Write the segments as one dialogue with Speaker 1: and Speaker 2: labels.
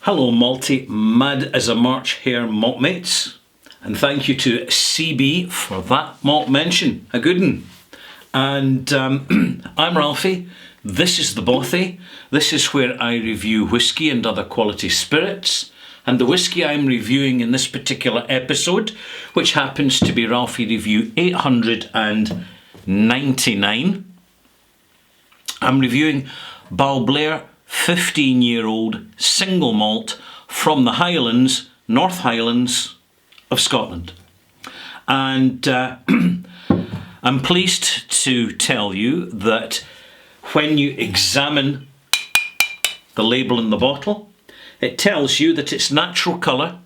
Speaker 1: Hello Malty, mad as a March here malt mates, and thank you to CB for that malt mention, a good one. And I'm Ralphie, this is the Bothy, this is where I review whisky and other quality spirits, and the whisky I'm reviewing in this particular episode, which happens to be Ralphie Review 899, I'm reviewing Balblair 15-year-old single malt from the Highlands, North Highlands of Scotland. And I'm pleased to tell you that when you examine the label in the bottle, it tells you that it's natural colour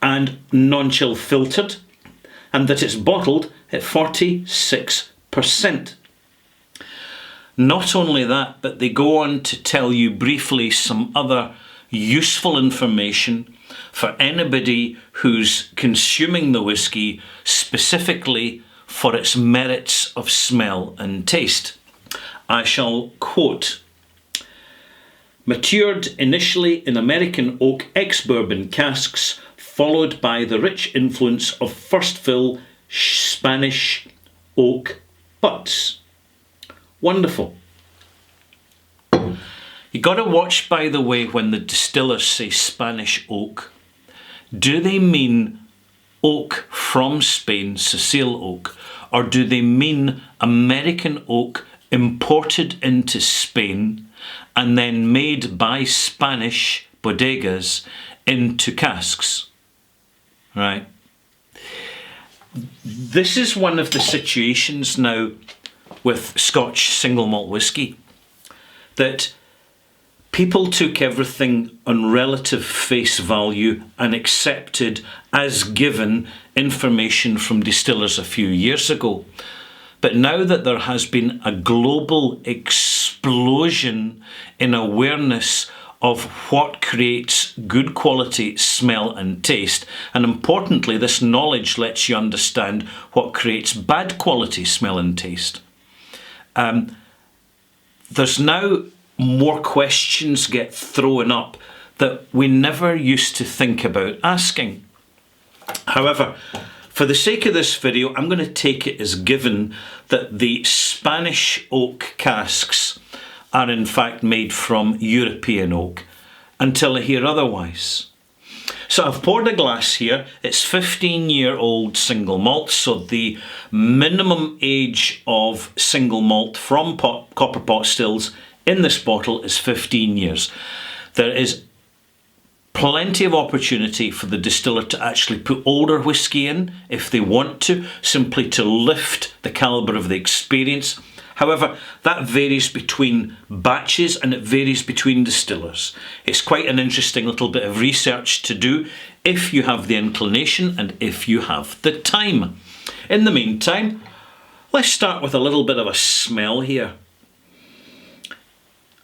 Speaker 1: and non-chill filtered, and that it's bottled at 46%. Not only that, but they go on to tell you briefly some other useful information for anybody who's consuming the whisky specifically for its merits of smell and taste. I shall quote: matured initially in American oak ex-bourbon casks, followed by the rich influence of first fill Spanish oak butts. Wonderful. You got to watch, by the way, when the distillers say Spanish oak. Do they mean oak from Spain, Sicil oak, or do they mean American oak imported into Spain and then made by Spanish bodegas into casks? Right. This is one of the situations now with Scotch single malt whisky, that people took everything on relative face value and accepted as given information from distillers a few years ago. But now that there has been a global explosion in awareness of what creates good quality smell and taste, and importantly, this knowledge lets you understand what creates bad quality smell and taste. There's now more questions get thrown up that we never used to think about asking. However, for the sake of this video, I'm going to take it as given that the Spanish oak casks are in fact made from European oak, until I hear otherwise. So I've poured a glass here. It's 15-year-old single malt, so the minimum age of single malt from copper pot stills in this bottle is 15 years. There is plenty of opportunity for the distiller to actually put older whisky in if they want to, simply to lift the calibre of the experience. However, that varies between batches and it varies between distillers. It's quite an interesting little bit of research to do if you have the inclination and if you have the time. In the meantime, let's start with a little bit of a smell here.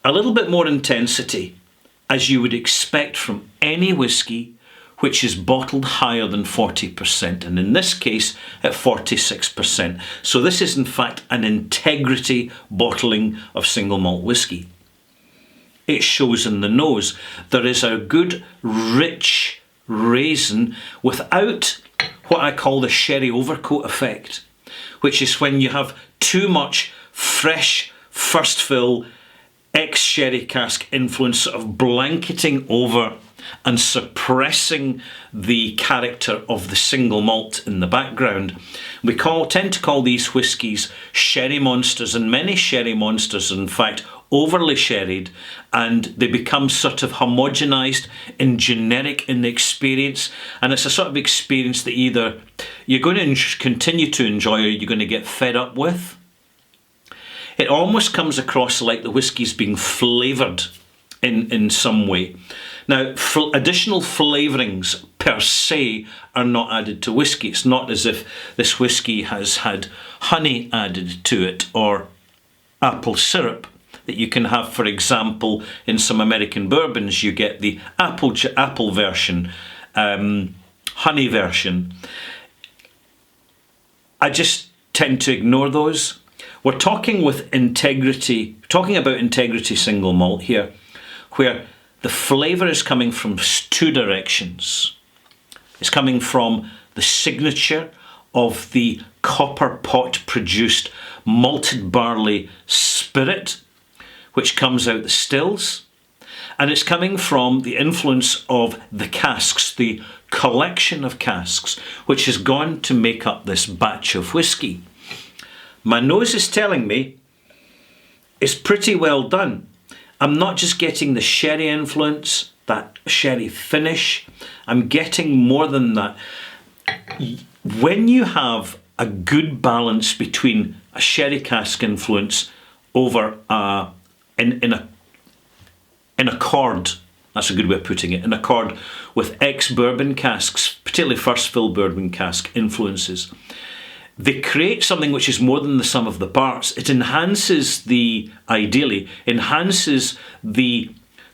Speaker 1: A little bit more intensity, as you would expect from any whisky which is bottled higher than 40%, and in this case at 46%. So this is in fact an integrity bottling of single malt whisky. It shows in the nose. There is a good rich raisin without what I call the sherry overcoat effect, which is when you have too much fresh first fill ex-sherry cask influence sort of blanketing over and suppressing the character of the single malt in the background. We tend to call these whiskies sherry monsters, and many sherry monsters are in fact overly sherried, and they become sort of homogenized and generic in the experience, and it's a sort of experience that either you're going to continue to enjoy or you're going to get fed up with. It almost comes across like the whisky's being flavoured in some way. Now, additional flavourings per se are not added to whisky. It's not as if this whisky has had honey added to it or apple syrup that you can have, for example, in some American bourbons. You get the apple version, honey version. I just tend to ignore those. We're talking about integrity single malt here, where the flavour is coming from two directions. It's coming from the signature of the copper pot produced malted barley spirit, which comes out the stills. And it's coming from the influence of the casks, the collection of casks, which has gone to make up this batch of whisky. My nose is telling me it's pretty well done. I'm not just getting the sherry influence, that sherry finish. I'm getting more than that. When you have a good balance between a sherry cask influence over in a chord, that's a good way of putting it, in a chord with ex-bourbon casks, particularly first fill bourbon cask influences, they create something which is more than the sum of the parts. It enhances the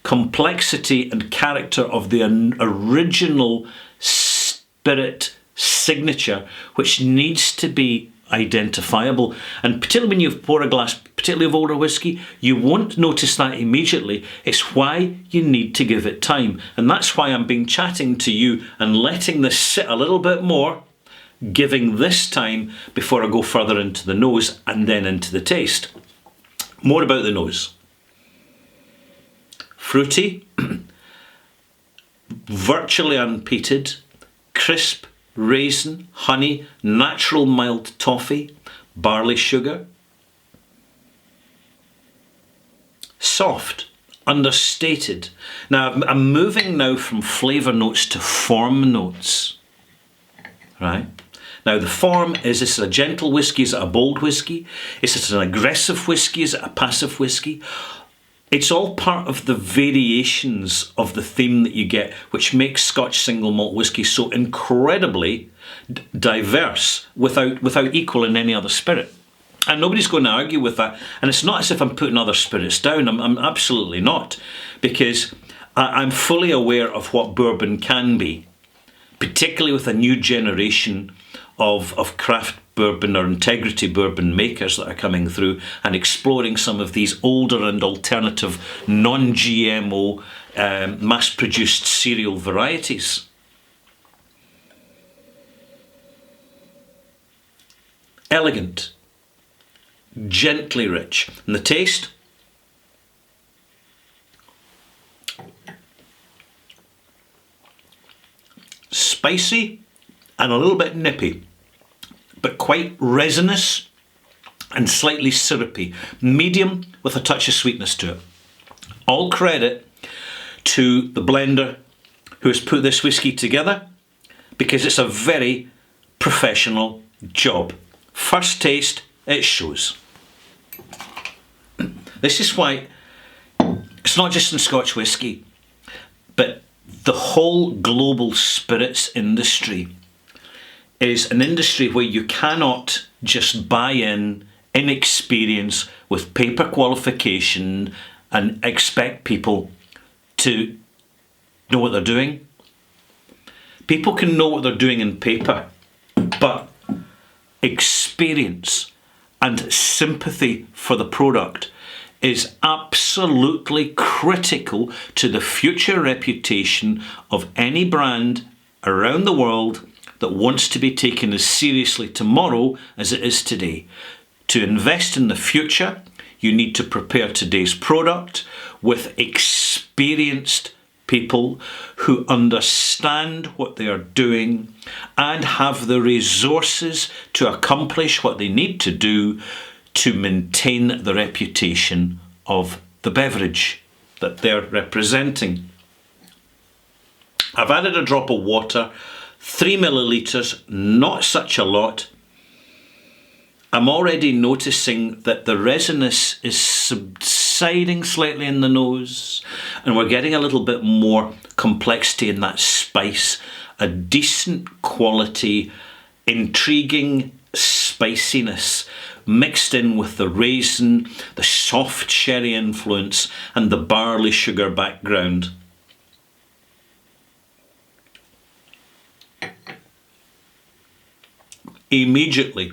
Speaker 1: complexity and character of the original spirit signature, which needs to be identifiable. And particularly when you pour a glass, particularly of older whisky, you won't notice that immediately. It's why you need to give it time. And that's why I'm being chatting to you and letting this sit a little bit more, giving this time before I go further into the nose and then into the taste. More about the nose. Fruity, virtually unpeated, crisp, raisin, honey, natural mild toffee, barley sugar. Soft, understated. Now I'm moving now from flavour notes to form notes, right? Now the form is this a gentle whisky, is it a bold whisky? Is it an aggressive whisky, is it a passive whisky? It's all part of the variations of the theme that you get, which makes Scotch single malt whisky so incredibly diverse without equal in any other spirit. And nobody's going to argue with that. And it's not as if I'm putting other spirits down. I'm absolutely not, because I'm fully aware of what bourbon can be, particularly with a new generation of craft bourbon or integrity bourbon makers that are coming through and exploring some of these older and alternative non-GMO mass-produced cereal varieties. Elegant, gently rich. And the taste? Spicy and a little bit nippy, but quite resinous and slightly syrupy. Medium with a touch of sweetness to it. All credit to the blender who has put this whisky together, because it's a very professional job. First taste, it shows. This is why it's not just in Scotch whisky, but the whole global spirits industry is an industry where you cannot just buy in inexperience with paper qualification and expect people to know what they're doing. People can know what they're doing in paper, but experience and sympathy for the product is absolutely critical to the future reputation of any brand around the world that wants to be taken as seriously tomorrow as it is today. To invest in the future, you need to prepare today's product with experienced people who understand what they are doing and have the resources to accomplish what they need to do to maintain the reputation of the beverage that they're representing. I've added a drop of water, 3 millilitres, not such a lot. I'm already noticing that the resinous is subsiding slightly in the nose, and we're getting a little bit more complexity in that spice, a decent quality, intriguing spiciness mixed in with the raisin, the soft sherry influence, and the barley sugar background. Immediately,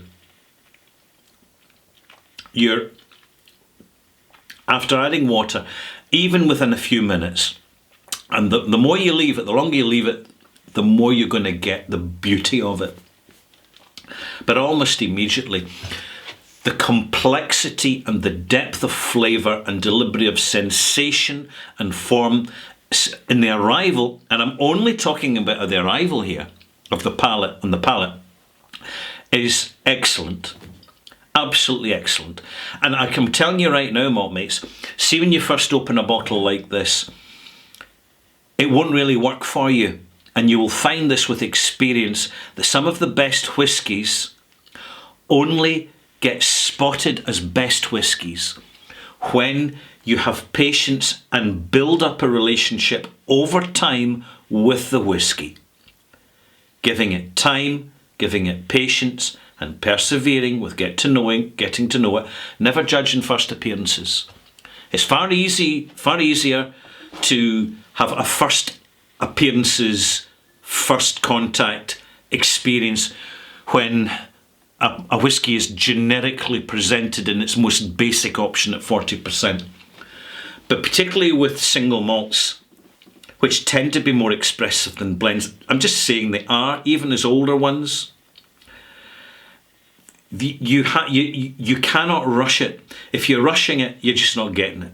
Speaker 1: after adding water, even within a few minutes, And the more you leave it, the longer you leave it, the more you're going to get the beauty of it. But almost immediately, the complexity and the depth of flavour and delivery of sensation and form in the arrival, and I'm only talking about the arrival here of the palate and the palate, is excellent. Absolutely excellent. And I'm telling you right now, malt mates, see when you first open a bottle like this, it won't really work for you. And you will find this with experience, that some of the best whiskies only get spotted as best whiskies when you have patience and build up a relationship over time with the whisky. Giving it time, giving it patience, and persevering with getting to know it, never judging first appearances. It's far easier to have a first appearances, first contact experience when a whisky is generically presented in its most basic option at 40%. But particularly with single malts, which tend to be more expressive than blends, I'm just saying they are, even as older ones, you cannot rush it. If you're rushing it, you're just not getting it.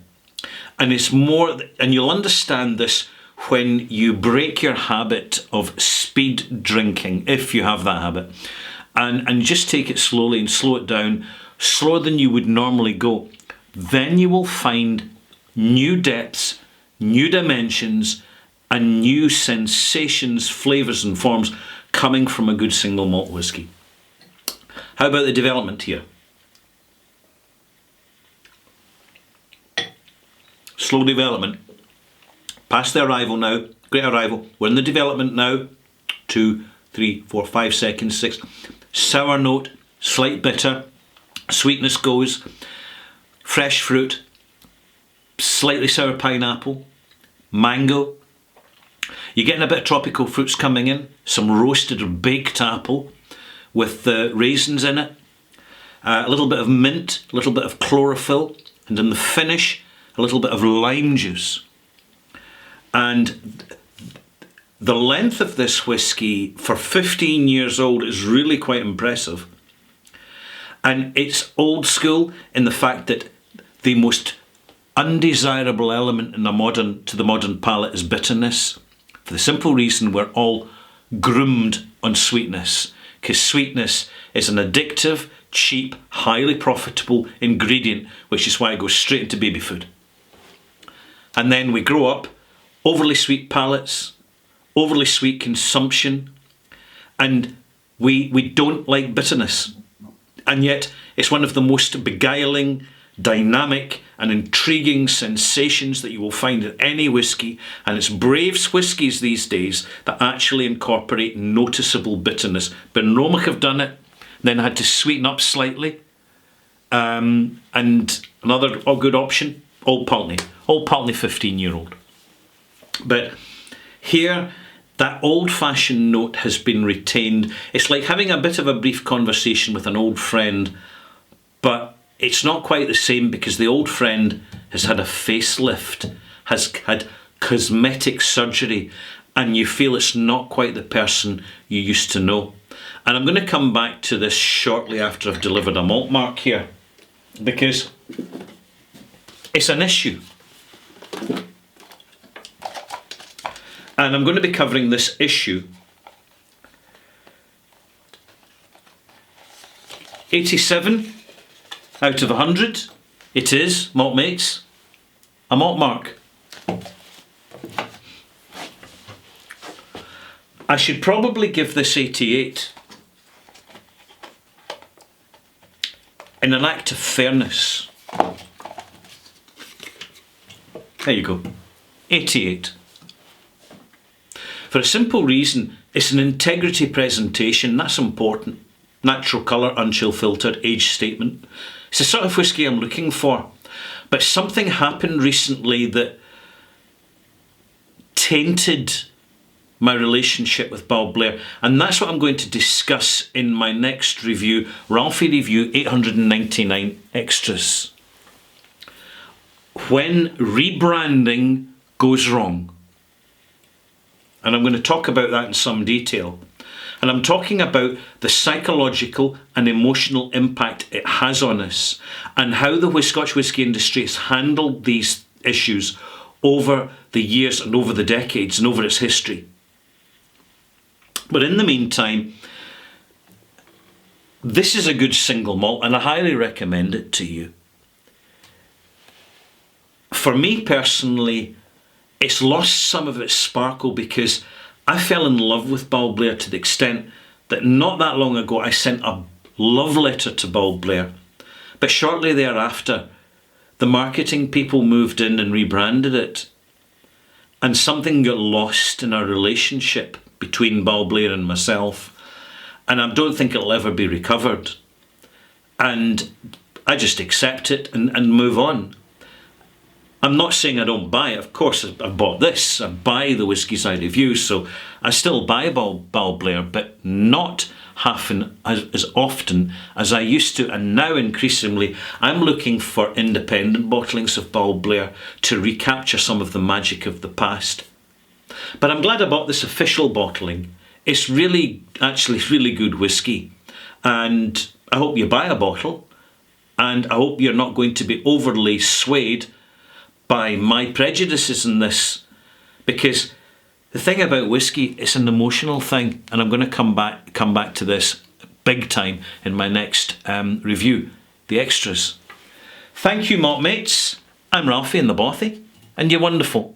Speaker 1: And it's more, and you'll understand this when you break your habit of speed drinking, if you have that habit, and just take it slowly and slow it down, slower than you would normally go. Then you will find new depths, new dimensions, and new sensations, flavours and forms coming from a good single malt whisky. How about the development here? Slow development. Past the arrival now, great arrival. We're in the development now. 2, 3, 4, 5 seconds, 6. Sour note, slight bitter, sweetness goes, fresh fruit, slightly sour pineapple, mango. You're getting a bit of tropical fruits coming in, some roasted or baked apple with raisins in it, a little bit of mint, a little bit of chlorophyll, and in the finish, a little bit of lime juice. And the length of this whisky for 15 years old is really quite impressive. And it's old school in the fact that the most undesirable element in to the modern palate is bitterness. For the simple reason we're all groomed on sweetness. Because sweetness is an addictive, cheap, highly profitable ingredient, which is why it goes straight into baby food. And then we grow up, overly sweet palates, overly sweet consumption, and we don't like bitterness. And yet it's one of the most beguiling, dynamic and intriguing sensations that you will find in any whisky, and it's Brave's whiskies these days that actually incorporate noticeable bitterness. Benromach have done it, then had to sweeten up slightly, and another good option, Old Pulteney 15-year-old. But here, that old-fashioned note has been retained. It's like having a bit of a brief conversation with an old friend, but it's not quite the same because the old friend has had a facelift, has had cosmetic surgery, and you feel it's not quite the person you used to know. And I'm going to come back to this shortly after I've delivered a malt mark here, because it's an issue. And I'm going to be covering this issue. 87 out of 100. It is, malt mates, a malt mark. I should probably give this 88 in an act of fairness. There you go. 88. For a simple reason, it's an integrity presentation, that's important. Natural colour, unchill filtered, age statement. It's the sort of whisky I'm looking for. But something happened recently that tainted my relationship with Balblair, and that's what I'm going to discuss in my next review, Ralphie Review 899 Extras. When rebranding goes wrong. And I'm going to talk about that in some detail. And I'm talking about the psychological and emotional impact it has on us, and how the Scotch whisky industry has handled these issues over the years and over the decades and over its history. But in the meantime, this is a good single malt, and I highly recommend it to you. For me personally, it's lost some of its sparkle because I fell in love with Balblair to the extent that not that long ago I sent a love letter to Balblair. But shortly thereafter, the marketing people moved in and rebranded it. And something got lost in our relationship between Balblair and myself. And I don't think it'll ever be recovered. And I just accept it and move on. I'm not saying I don't buy it. Of course, I bought this. I buy the whiskies I review, so I still buy Balblair, but not half as often as I used to. And now, increasingly, I'm looking for independent bottlings of Balblair to recapture some of the magic of the past. But I'm glad I bought this official bottling. It's actually really good whiskey. And I hope you buy a bottle. And I hope you're not going to be overly swayed by my prejudices in this, because the thing about whiskey, it's an emotional thing, and I'm going to come back to this big time in my next review, the extras. Thank you, malt mates. I'm Ralphie in the Bothy, and you're wonderful.